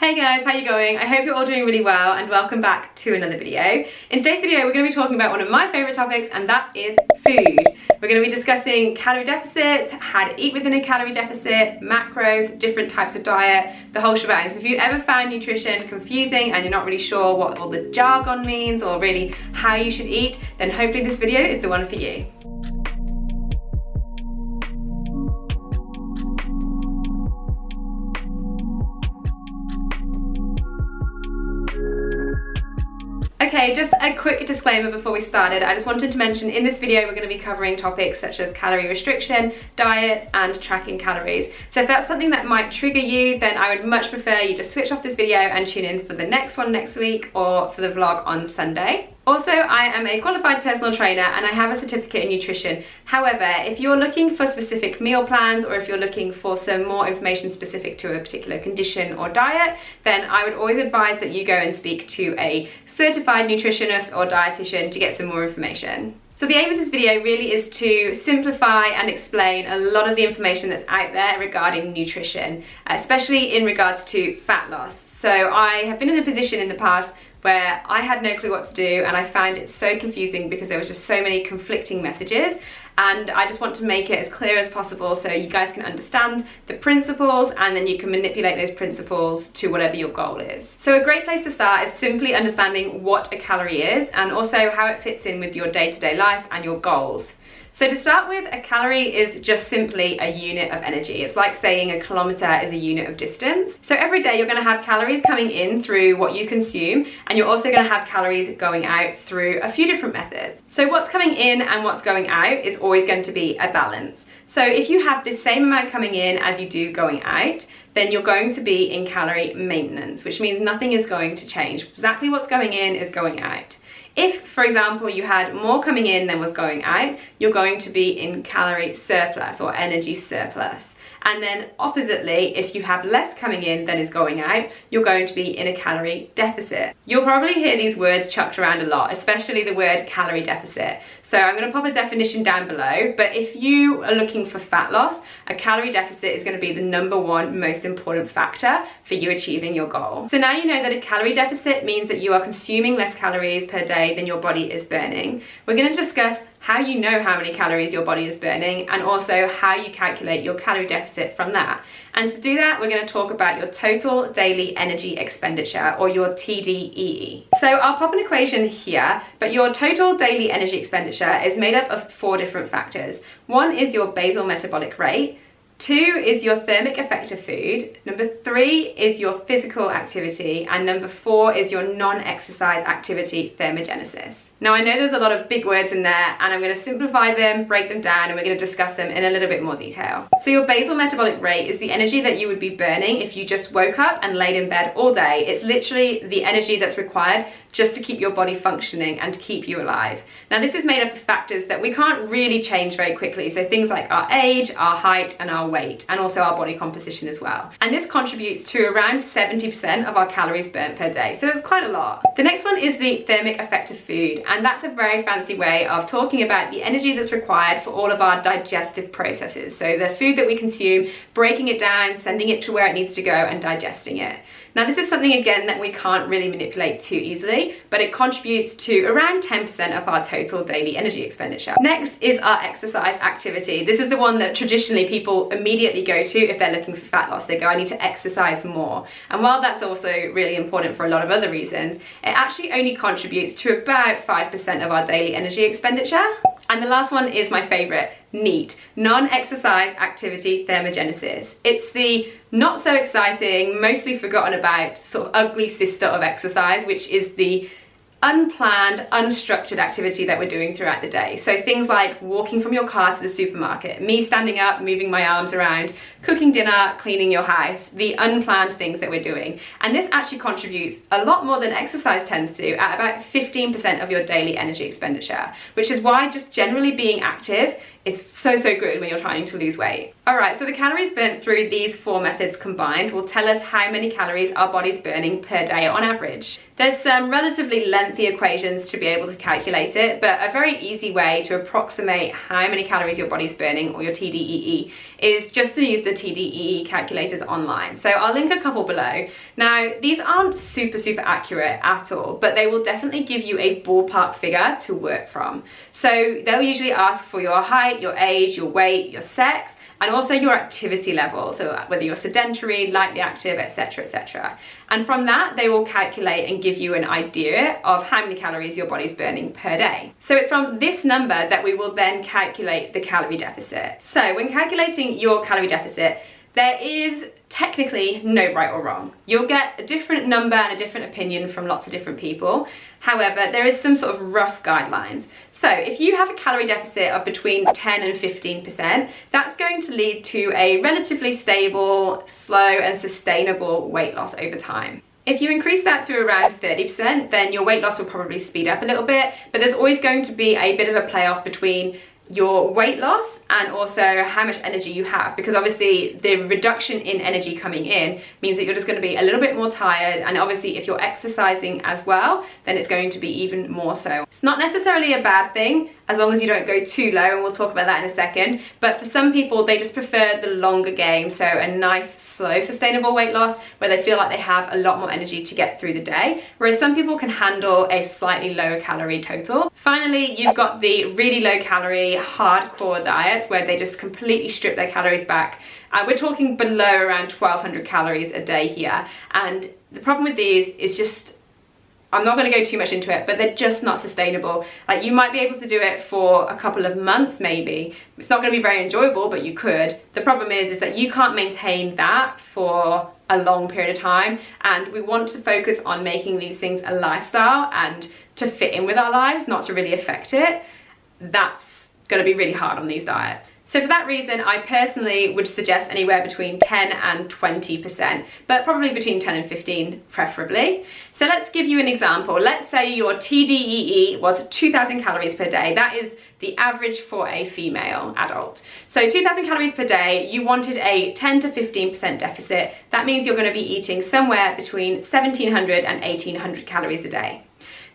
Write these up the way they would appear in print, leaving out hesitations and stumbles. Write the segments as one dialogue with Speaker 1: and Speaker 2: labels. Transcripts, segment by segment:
Speaker 1: Hey guys, how you going? I hope you're all doing really well and welcome back to another video. In today's video, we're going to be talking about one of my favourite topics, and that is food. We're going to be discussing calorie deficits, how to eat within a calorie deficit, macros, different types of diet, the whole shebang. So if you ever found nutrition confusing and you're not really sure what all the jargon means or really how you should eat, then hopefully this video is the one for you. Okay, just a quick disclaimer before we started. I just wanted to mention in this video we're going to be covering topics such as calorie restriction, diets, and tracking calories. So if that's something that might trigger you, then I would much prefer you just switch off this video and tune in for the next one next week or for the vlog on Sunday. Also, I am a qualified personal trainer and I have a certificate in nutrition. However, if you're looking for specific meal plans or if you're looking for some more information specific to a particular condition or diet, then I would always advise that you go and speak to a certified nutritionist or dietitian to get some more information. So the aim of this video really is to simplify and explain a lot of the information that's out there regarding nutrition, especially in regards to fat loss. So I have been in a position in the past where I had no clue what to do and I found it so confusing because there was just so many conflicting messages, and I just want to make it as clear as possible so you guys can understand the principles and then you can manipulate those principles to whatever your goal is. So a great place to start is simply understanding what a calorie is and also how it fits in with your day-to-day life and your goals. So to start with, a calorie is just simply a unit of energy. It's like saying a kilometre is a unit of distance. So every day you're going to have calories coming in through what you consume, and you're also going to have calories going out through a few different methods. So what's coming in and what's going out is always going to be a balance. So if you have the same amount coming in as you do going out, then you're going to be in calorie maintenance, which means nothing is going to change. Exactly what's going in is going out. If, for example, you had more coming in than was going out, you're going to be in calorie surplus or energy surplus. And then oppositely, if you have less coming in than is going out, you're going to be in a calorie deficit. You'll probably hear these words chucked around a lot, especially the word calorie deficit. So I'm going to pop a definition down below, but if you are looking for fat loss, a calorie deficit is going to be the #1 most important factor for you achieving your goal. So now you know that a calorie deficit means that you are consuming less calories per day than your body is burning. We're going to discuss how you know how many calories your body is burning and also how you calculate your calorie deficit from that. And to do that, we're going to talk about your total daily energy expenditure, or your TDEE. So I'll pop an equation here, but your total daily energy expenditure is made up of 4 different factors. 1 is your basal metabolic rate. 2 is your thermic effect of food. 3 is your physical activity. And 4 is your non-exercise activity thermogenesis. Now I know there's a lot of big words in there, and I'm going to simplify them, break them down, and we're going to discuss them in a little bit more detail. So your basal metabolic rate is the energy that you would be burning if you just woke up and laid in bed all day. It's literally the energy that's required just to keep your body functioning and to keep you alive. Now this is made up of factors that we can't really change very quickly. So things like our age, our height, and our weight, and also our body composition as well. And this contributes to around 70% of our calories burnt per day. So it's quite a lot. The next one is the thermic effect of food. And that's a very fancy way of talking about the energy that's required for all of our digestive processes. So the food that we consume, breaking it down, sending it to where it needs to go, and digesting it. Now this is something again that we can't really manipulate too easily, but it contributes to around 10% of our total daily energy expenditure. Next is our exercise activity. This is the one that traditionally people immediately go to if they're looking for fat loss. They go, I need to exercise more. And while that's also really important for a lot of other reasons, it actually only contributes to about 5% of our daily energy expenditure. And the last one is my favorite, NEAT, non-exercise activity thermogenesis. It's the not so exciting, mostly forgotten about sort of ugly sister of exercise, which is the unplanned, unstructured activity that we're doing throughout the day. So things like walking from your car to the supermarket, me standing up, moving my arms around, cooking dinner, cleaning your house, the unplanned things that we're doing. And this actually contributes a lot more than exercise tends to, at about 15% of your daily energy expenditure, which is why just generally being active is so good when you're trying to lose weight. Alright, so the calories burnt through these 4 methods combined will tell us how many calories our body's burning per day on average. There's some relatively lengthy equations to be able to calculate it, but a very easy way to approximate how many calories your body's burning, or your TDEE, is just to use the TDEE calculators online. So I'll link a couple below. Now, these aren't super accurate at all, but they will definitely give you a ballpark figure to work from. So they'll usually ask for your height, your age, your weight, your sex, and also your activity level, so whether you're sedentary, lightly active, etc, etc. And from that, they will calculate and give you an idea of how many calories your body's burning per day. So it's from this number that we will then calculate the calorie deficit. So when calculating your calorie deficit, there is technically no right or wrong. You'll get a different number and a different opinion from lots of different people. However, there is some sort of rough guidelines. So if you have a calorie deficit of between 10 and 15%, that's going to lead to a relatively stable, slow and sustainable weight loss over time. If you increase that to around 30%, then your weight loss will probably speed up a little bit, but there's always going to be a bit of a playoff between your weight loss and also how much energy you have, because obviously the reduction in energy coming in means that you're just going to be a little bit more tired, and obviously if you're exercising as well, then it's going to be even more so. It's not necessarily a bad thing as long as you don't go too low, and we'll talk about that in a second, but for some people they just prefer the longer game, so a nice slow sustainable weight loss where they feel like they have a lot more energy to get through the day, whereas some people can handle a slightly lower calorie total. Finally, you've got the really low calorie hardcore diets where they just completely strip their calories back. We're talking below around 1200 calories a day here, and the problem with these is just, I'm not going to go too much into it, but they're just not sustainable. Like, you might be able to do it for a couple of months maybe. It's not going to be very enjoyable, but you could. The problem is that you can't maintain that for a long period of time, and we want to focus on making these things a lifestyle and to fit in with our lives, not to really affect it. That's going to be really hard on these diets. So for that reason, I personally would suggest anywhere between 10 and 20%, but probably between 10 and 15 preferably. So let's give you an example. Let's say your TDEE was 2000 calories per day. That is the average for a female adult. So 2000 calories per day, you wanted a 10 to 15% deficit. That means you're going to be eating somewhere between 1700 and 1800 calories a day.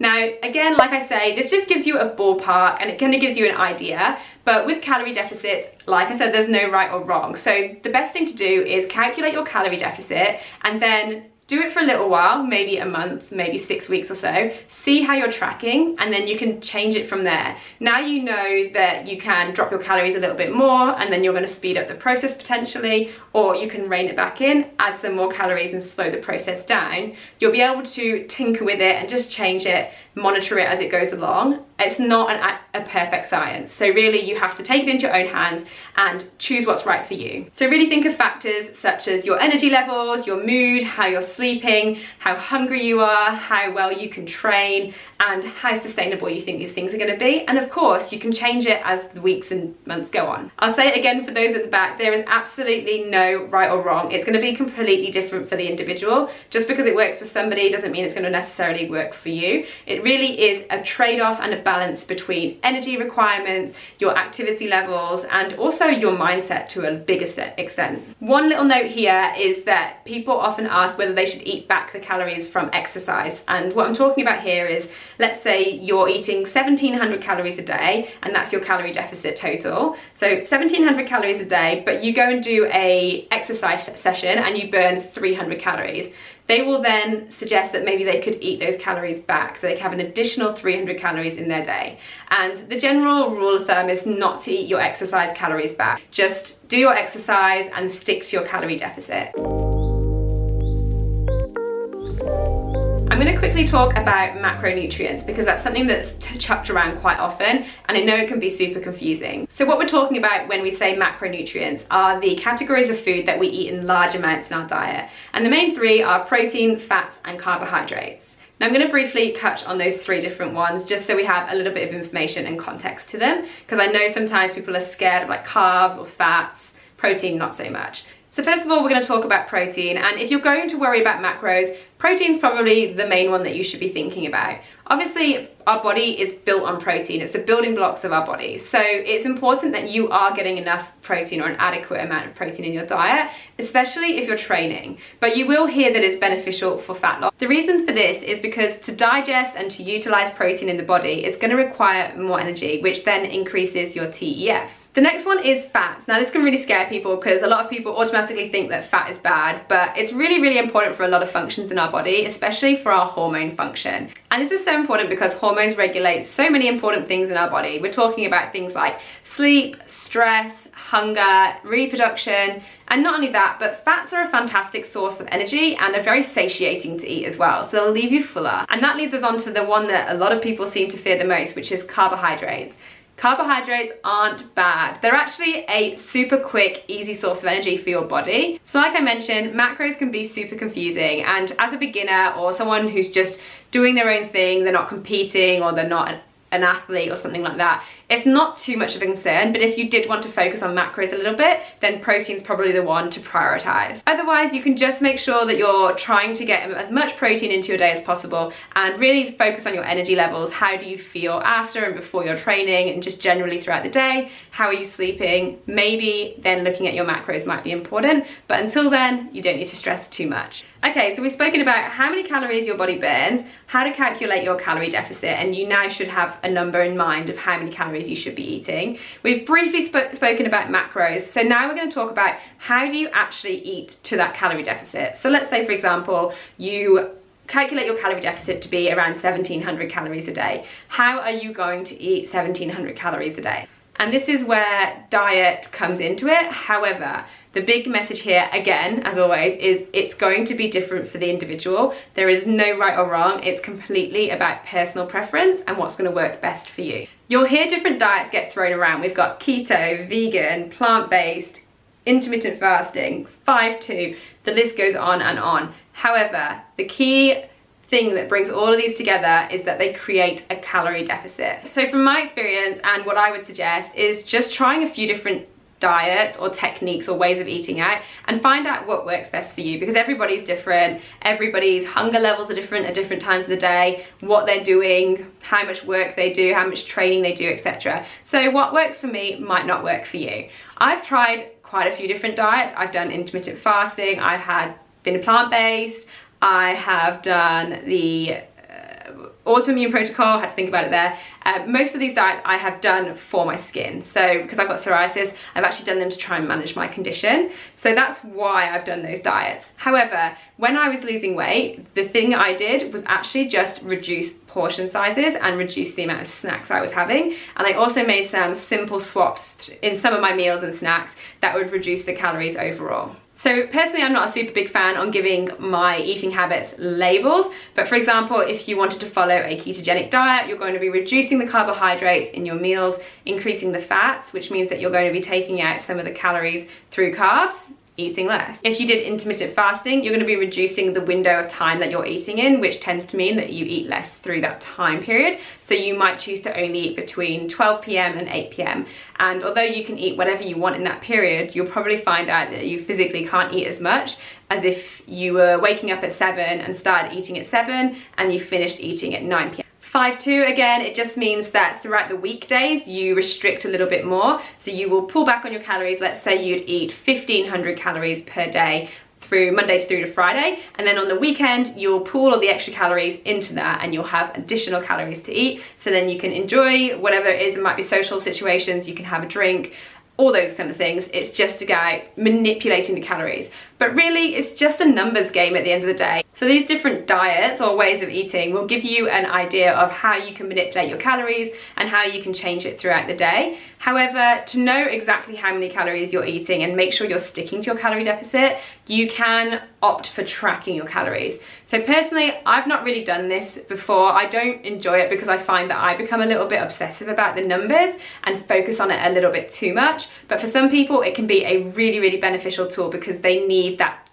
Speaker 1: Now, again, like I say, this just gives you a ballpark and it kind of gives you an idea, but with calorie deficits, like I said, there's no right or wrong. So the best thing to do is calculate your calorie deficit and then do it for a little while, maybe a month, maybe 6 weeks or so, see how you're tracking, and then you can change it from there. Now you know that you can drop your calories a little bit more, and then you're going to speed up the process potentially, or you can rein it back in, add some more calories and slow the process down. You'll be able to tinker with it and just change it, monitor it as it goes along. It's not a perfect science, so really you have to take it into your own hands and choose what's right for you. So really think of factors such as your energy levels, your mood, how you're sleeping, how hungry you are, how well you can train, and how sustainable you think these things are going to be. And of course, you can change it as the weeks and months go on. I'll say it again for those at the back, there is absolutely no right or wrong. It's going to be completely different for the individual. Just because it works for somebody doesn't mean it's going to necessarily work for you. It really is a trade-off and a balance between energy requirements, your activity levels, and also your mindset to a bigger extent. One little note here is that people often ask whether they should eat back the calories from exercise. And what I'm talking about here is, let's say you're eating 1700 calories a day, and that's your calorie deficit total. So 1700 calories a day, but you go and do a exercise session and you burn 300 calories. They will then suggest that maybe they could eat those calories back, so they can have an additional 300 calories in their day. And the general rule of thumb is not to eat your exercise calories back. Just do your exercise and stick to your calorie deficit. I'm going to quickly talk about macronutrients because that's something that's chucked around quite often, and I know it can be super confusing. So what we're talking about when we say macronutrients are the categories of food that we eat in large amounts in our diet. And the main three are protein, fats, and carbohydrates. Now I'm going to briefly touch on those three different ones just so we have a little bit of information and context to them, because I know sometimes people are scared of like carbs or fats, protein not so much. So first of all, we're going to talk about protein, and if you're going to worry about macros, protein's probably the main one that you should be thinking about. Obviously, our body is built on protein. It's the building blocks of our body. So it's important that you are getting enough protein or an adequate amount of protein in your diet, especially if you're training. But you will hear that it's beneficial for fat loss. The reason for this is because to digest and to utilize protein in the body, it's going to require more energy, which then increases your TEF. The next one is fats. Now this can really scare people because a lot of people automatically think that fat is bad, but it's really, really important for a lot of functions in our body, especially for our hormone function. And this is so important because hormones regulate so many important things in our body. We're talking about things like sleep, stress, hunger, reproduction, and not only that, but fats are a fantastic source of energy and are very satiating to eat as well. So they'll leave you fuller. And that leads us on to the one that a lot of people seem to fear the most, which is carbohydrates. Carbohydrates aren't bad. They're actually a super quick, easy source of energy for your body. So like I mentioned, macros can be super confusing, and as a beginner or someone who's just doing their own thing, they're not competing or they're not an athlete or something like that, it's not too much of a concern. But if you did want to focus on macros a little bit, then protein's probably the one to prioritize. Otherwise, you can just make sure that you're trying to get as much protein into your day as possible and really focus on your energy levels. How do you feel after and before your training, and just generally throughout the day? How are you sleeping? Maybe then looking at your macros might be important, but until then, you don't need to stress too much. Okay, so we've spoken about how many calories your body burns, how to calculate your calorie deficit, and you now should have a number in mind of how many calories you should be eating. We've briefly spoken about macros, so now we're going to talk about how do you actually eat to that calorie deficit. So let's say, for example, you calculate your calorie deficit to be around 1700 calories a day. How are you going to eat 1700 calories a day? And this is where diet comes into it. However, the big message here, again, as always, is it's going to be different for the individual. There is no right or wrong. It's completely about personal preference and what's going to work best for you. You'll hear different diets get thrown around. We've got keto, vegan, plant-based, intermittent fasting, 5-2, the list goes on and on. However, the key thing that brings all of these together is that they create a calorie deficit. So from my experience, and what I would suggest is just trying a few different diets or techniques or ways of eating out and find out what works best for you, because everybody's different, everybody's hunger levels are different at different times of the day, what they're doing, how much work they do, how much training they do, etc. So what works for me might not work for you. I've tried quite a few different diets. I've done intermittent fasting, I've been plant-based, I have done the autoimmune protocol, had to think about it there. Most of these diets I have done for my skin. So because I've got psoriasis, I've actually done them to try and manage my condition. So that's why I've done those diets. However, when I was losing weight, the thing I did was actually just reduce portion sizes and reduce the amount of snacks I was having. And I also made some simple swaps in some of my meals and snacks that would reduce the calories overall. So personally, I'm not a super big fan on giving my eating habits labels, but for example, if you wanted to follow a ketogenic diet, you're going to be reducing the carbohydrates in your meals, increasing the fats, which means that you're going to be taking out some of the calories through carbs, eating less. If you did intermittent fasting, you're going to be reducing the window of time that you're eating in, which tends to mean that you eat less through that time period. So you might choose to only eat between 12 p.m. and 8 p.m. And although you can eat whatever you want in that period, you'll probably find out that you physically can't eat as much as if you were waking up at 7 and started eating at 7 and you finished eating at 9 p.m. 5-2, again, it just means that throughout the weekdays you restrict a little bit more. So you will pull back on your calories. Let's say you'd eat 1500 calories per day through Monday through to Friday, and then on the weekend you'll pull all the extra calories into that and you'll have additional calories to eat. So then you can enjoy whatever it is. There might be social situations, you can have a drink, all those kind of things. It's just about manipulating the calories. But really, it's just a numbers game at the end of the day. So these different diets or ways of eating will give you an idea of how you can manipulate your calories and how you can change it throughout the day. However, to know exactly how many calories you're eating and make sure you're sticking to your calorie deficit, you can opt for tracking your calories. So personally, I've not really done this before. I don't enjoy it because I find that I become a little bit obsessive about the numbers and focus on it a little bit too much. But for some people, it can be a really, really beneficial tool because they need that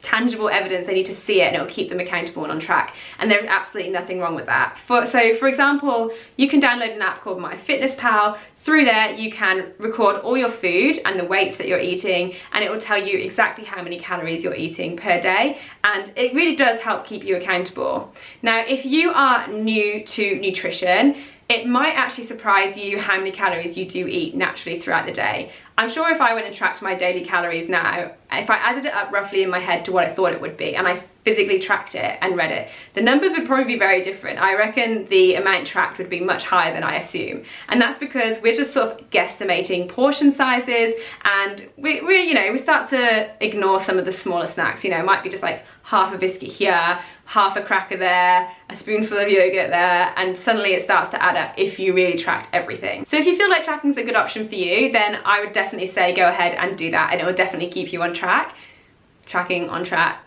Speaker 1: tangible evidence. They need to see it and it'll keep them accountable and on track, and there's absolutely nothing wrong with that. So for example, you can download an app called MyFitnessPal. Through there you can record all your food and the weights that you're eating, and it will tell you exactly how many calories you're eating per day, and it really does help keep you accountable. Now if you are new to nutrition, it might actually surprise you how many calories you do eat naturally throughout the day. I'm sure if I went and tracked my daily calories now, if I added it up roughly in my head to what I thought it would be, and I physically tracked it and read it, the numbers would probably be very different. I reckon the amount tracked would be much higher than I assume. And that's because we're just sort of guesstimating portion sizes, and we start to ignore some of the smaller snacks. You know, it might be just like half a biscuit here, half a cracker there, a spoonful of yogurt there, and suddenly it starts to add up if you really tracked everything. So if you feel like tracking is a good option for you, then I would definitely say go ahead and do that, and it will definitely keep you on track. Tracking on track.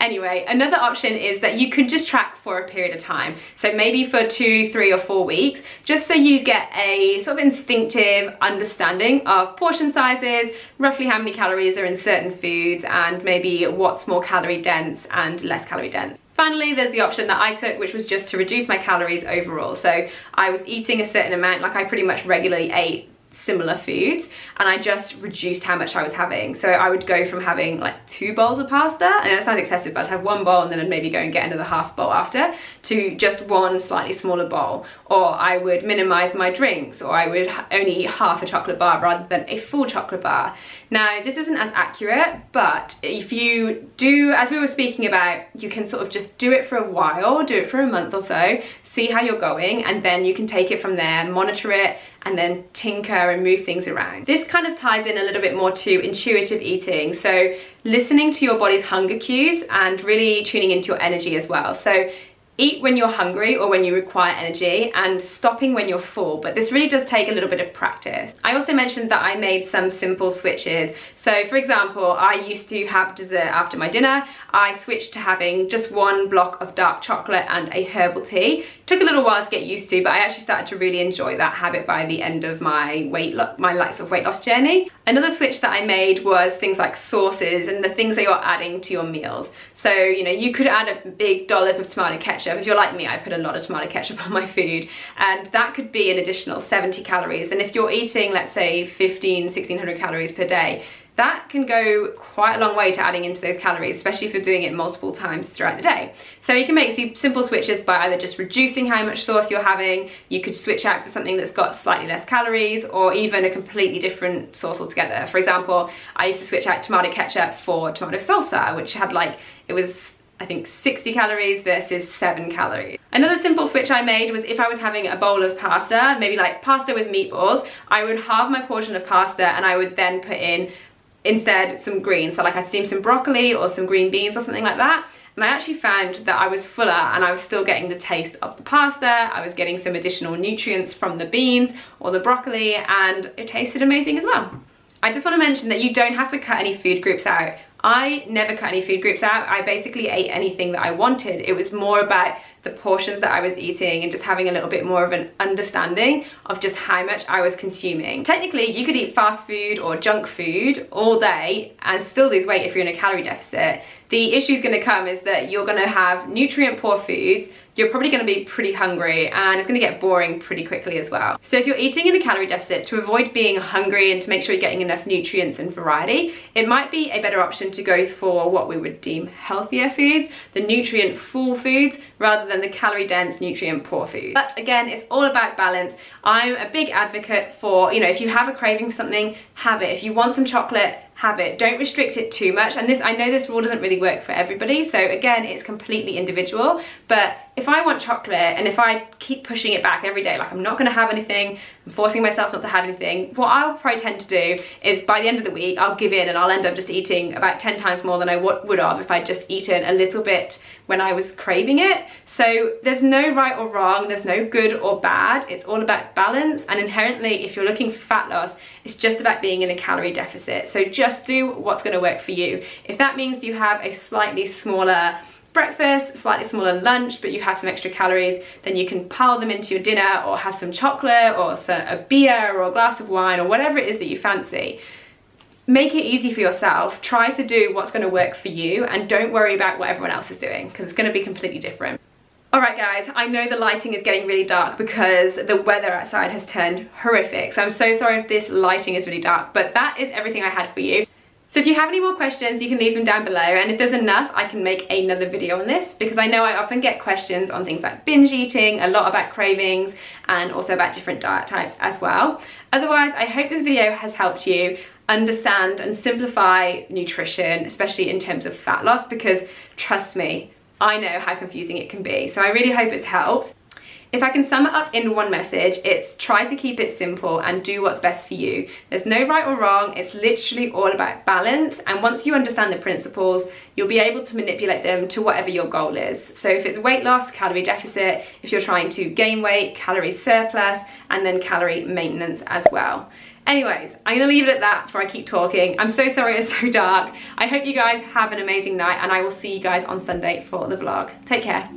Speaker 1: Anyway, another option is that you could just track for a period of time. So maybe for 2, 3 or 4 weeks, just so you get a sort of instinctive understanding of portion sizes, roughly how many calories are in certain foods, and maybe what's more calorie dense and less calorie dense. Finally, there's the option that I took, which was just to reduce my calories overall. So I was eating a certain amount, like I pretty much regularly ate similar foods, and I just reduced how much I was having. So I would go from having like 2 bowls of pasta, and that sounds excessive, but I'd have 1 bowl and then I'd maybe go and get another half bowl after, to just 1 slightly smaller bowl. Or I would minimize my drinks, or I would only eat half a chocolate bar rather than a full chocolate bar. Now, this isn't as accurate, but if you do, as we were speaking about, you can sort of just do it for a while, do it for a month or so, see how you're going, and then you can take it from there, monitor it, and then tinker and move things around. This kind of ties in a little bit more to intuitive eating. So listening to your body's hunger cues and really tuning into your energy as well. So eat when you're hungry or when you require energy, and stopping when you're full, but this really does take a little bit of practice. I also mentioned that I made some simple switches. So for example, I used to have dessert after my dinner. I switched to having just 1 block of dark chocolate and a herbal tea. Took a little while to get used to, but I actually started to really enjoy that habit by the end of my weight loss journey. Another switch that I made was things like sauces and the things that you're adding to your meals. So, you know, you could add a big dollop of tomato ketchup. If you're like me, I put a lot of tomato ketchup on my food, and that could be an additional 70 calories. And if you're eating, let's say 1600 calories per day, that can go quite a long way to adding into those calories, especially if you're doing it multiple times throughout the day. So you can make simple switches by either just reducing how much sauce you're having. You could switch out for something that's got slightly less calories, or even a completely different sauce altogether. For example, I used to switch out tomato ketchup for tomato salsa, which had it was I think 60 calories versus 7 calories. Another simple switch I made was if I was having a bowl of pasta, maybe like pasta with meatballs, I would halve my portion of pasta and I would then put in instead some greens. So like I'd steam some broccoli or some green beans or something like that. And I actually found that I was fuller and I was still getting the taste of the pasta. I was getting some additional nutrients from the beans or the broccoli, and it tasted amazing as well. I just want to mention that you don't have to cut any food groups out. I never cut any food groups out. I basically ate anything that I wanted. It was more about the portions that I was eating and just having a little bit more of an understanding of just how much I was consuming. Technically, you could eat fast food or junk food all day and still lose weight if you're in a calorie deficit. The issue is going to come is that you're going to have nutrient poor foods, you're probably going to be pretty hungry, and it's going to get boring pretty quickly as well. So if you're eating in a calorie deficit, to avoid being hungry and to make sure you're getting enough nutrients and variety, it might be a better option to go for what we would deem healthier foods, the nutrient full foods, rather than the calorie dense, nutrient poor foods. But again, it's all about balance. I'm a big advocate for, if you have a craving for something, have it. If you want some chocolate, have it. Don't restrict it too much. And I know this rule doesn't really work for everybody, so again, it's completely individual. But if I want chocolate and if I keep pushing it back every day, like I'm not going to have anything, I'm forcing myself not to have anything, what I'll probably tend to do is by the end of the week I'll give in and I'll end up just eating about 10 times more than I would have if I'd just eaten a little bit when I was craving it. So there's no right or wrong, there's no good or bad, it's all about balance. And inherently, if you're looking for fat loss, it's just about being in a calorie deficit. So just do what's going to work for you. If that means you have a slightly smaller breakfast, slightly smaller lunch, but you have some extra calories, then you can pile them into your dinner or have some chocolate or a beer or a glass of wine or whatever it is that you fancy. Make it easy for yourself. Try to do what's going to work for you and don't worry about what everyone else is doing, because it's going to be completely different. Alright guys, I know the lighting is getting really dark because the weather outside has turned horrific, so I'm so sorry if this lighting is really dark, but that is everything I had for you. So if you have any more questions, you can leave them down below, and if there's enough, I can make another video on this, because I know I often get questions on things like binge eating, a lot about cravings, and also about different diet types as well. Otherwise, I hope this video has helped you. understand and simplify nutrition, especially in terms of fat loss, because trust me, I know how confusing it can be. So I really hope it's helped. If I can sum it up in one message, it's try to keep it simple and do what's best for you. There's no right or wrong, it's literally all about balance, and once you understand the principles, you'll be able to manipulate them to whatever your goal is. So if it's weight loss, calorie deficit; if you're trying to gain weight, calorie surplus, and then calorie maintenance as well. Anyways, I'm gonna leave it at that before I keep talking. I'm so sorry it's so dark. I hope you guys have an amazing night, and I will see you guys on Sunday for the vlog. Take care.